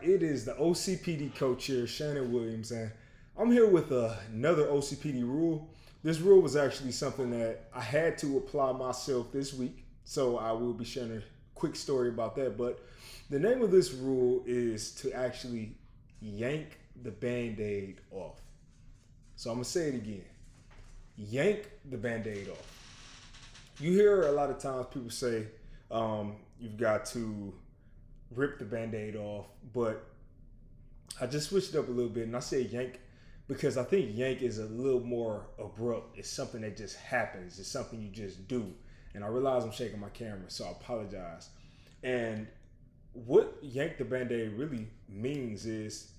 It is the OCPD coach here, Shannon Williams, and I'm here with another OCPD rule. This rule was actually something that I had to apply myself this week, so I will be sharing a quick story about that. But the name of this rule is to actually yank the Band-Aid off. So I'm going to say it again. Yank the Band-Aid off. You hear a lot of times people say you've got to rip the Band-Aid off, but I just switched it up a little bit and I say yank because I think yank is a little more abrupt. It's something that just happens. It's something you just do. And I realize I'm shaking my camera, so I apologize. And what yank the Band-Aid really means is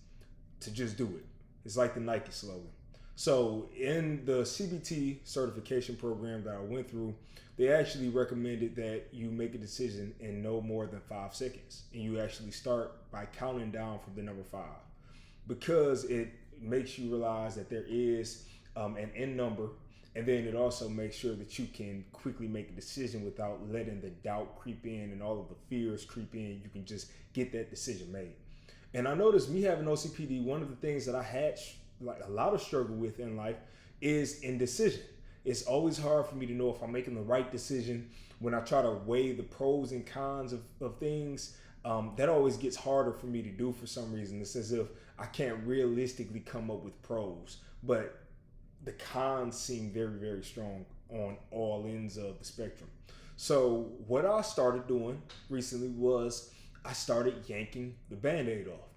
to just do it. It's like the Nike slogan. So in the CBT certification program that I went through, they actually recommended that you make a decision in no more than 5 seconds. And you actually start by counting down from the number 5, because it makes you realize that there is an end number. And then it also makes sure that you can quickly make a decision without letting the doubt creep in and all of the fears creep in. You can just get that decision made. And I noticed me having OCPD, one of the things that I had like a lot of struggle with in life is indecision. It's always hard for me to know if I'm making the right decision. When I try to weigh the pros and cons of things, that always gets harder for me to do for some reason. It's as if I can't realistically come up with pros, but the cons seem very, very strong on all ends of the spectrum. So what I started doing recently was I started yanking the Band-Aid off.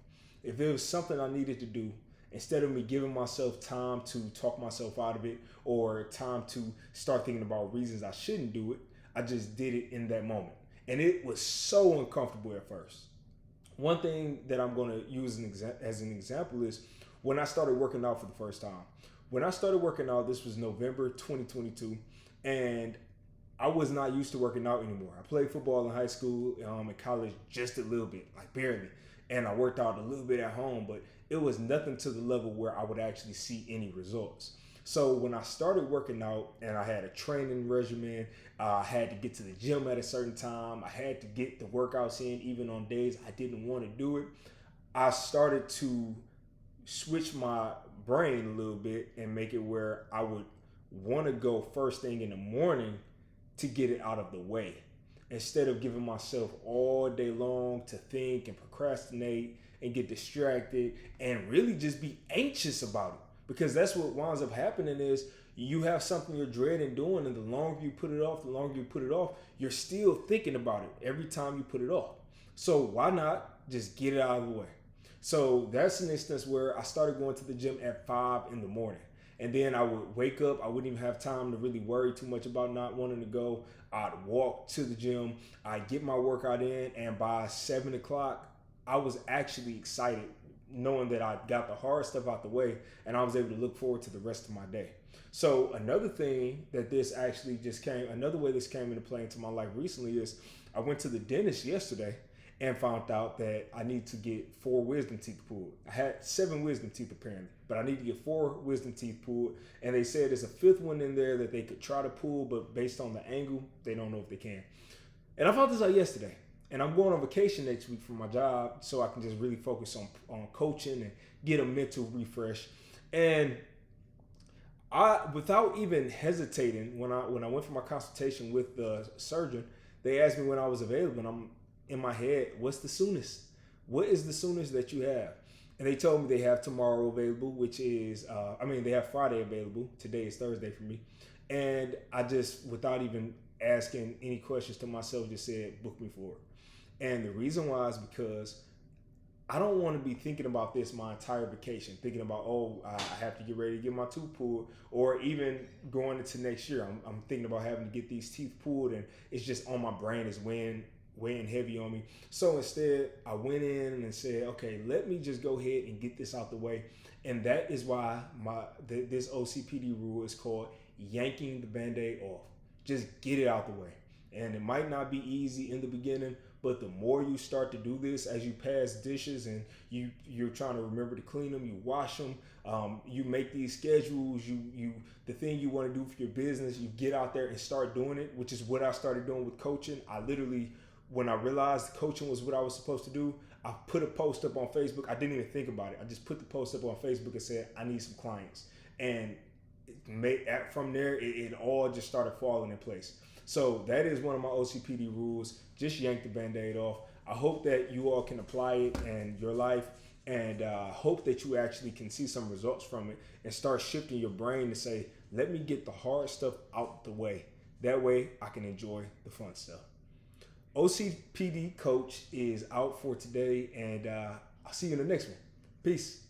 If there was something I needed to do, instead of me giving myself time to talk myself out of it or time to start thinking about reasons I shouldn't do it, I just did it in that moment. And it was so uncomfortable at first. One thing that I'm going to use as an example is when I started working out for the first time. When I started working out, this was November 2022, and I was not used to working out anymore. I played football in high school, in college, just a little bit, like barely. And I worked out a little bit at home, but it was nothing to the level where I would actually see any results. So when I started working out and I had a training regimen, I had to get to the gym at a certain time. I had to get the workouts in even on days I didn't want to do it. I started to switch my brain a little bit and make it where I would want to go first thing in the morning to get it out of the way, instead of giving myself all day long to think and procrastinate and get distracted and really just be anxious about it. Because that's what winds up happening is you have something you're dreading doing, and the longer you put it off, you're still thinking about it every time you put it off. So why not just get it out of the way? So that's an instance where I started going to the gym at 5 in the morning. And then I would wake up. I wouldn't even have time to really worry too much about not wanting to go. I'd walk to the gym. I'd get my workout in. And by 7 o'clock, I was actually excited, knowing that I got the hard stuff out the way and I was able to look forward to the rest of my day. So another thing that another way this came into play into my life recently is I went to the dentist yesterday and found out that I need to get 4 wisdom teeth pulled. I had 7 wisdom teeth apparently, but I need to get 4 wisdom teeth pulled. And they said there's a 5th one in there that they could try to pull, but based on the angle, they don't know if they can. And I found this out yesterday. And I'm going on vacation next week for my job, so I can just really focus on coaching and get a mental refresh. And I, without even hesitating, when I went for my consultation with the surgeon, they asked me when I was available, and I'm in my head, what's the soonest? What is the soonest that you have? And they told me they have tomorrow available, which is, they have Friday available. Today is Thursday for me. And I just, without even asking any questions to myself, just said, book me for it. And the reason why is because I don't want to be thinking about this my entire vacation, thinking about, I have to get ready to get my tooth pulled, or even going into next year. I'm thinking about having to get these teeth pulled, and it's just on my brain, is weighing heavy on me. So instead, I went in and said, okay, let me just go ahead and get this out the way. And that is why this OCPD rule is called yanking the Band-Aid off. Just get it out the way. And it might not be easy in the beginning, but the more you start to do this, as you pass dishes and you're trying to remember to clean them, you wash them, you make these schedules, the thing you want to do for your business, you get out there and start doing it, which is what I started doing with coaching. I literally, when I realized coaching was what I was supposed to do, I put a post up on Facebook. I didn't even think about it. I just put the post up on Facebook and said, I need some clients. And from there, it all just started falling in place. So that is one of my OCPD rules. Just yank the Band-Aid off. I hope that you all can apply it in your life, and hope that you actually can see some results from it and start shifting your brain to say, let me get the hard stuff out the way. That way I can enjoy the fun stuff. OCPD Coach is out for today, and I'll see you in the next one. Peace.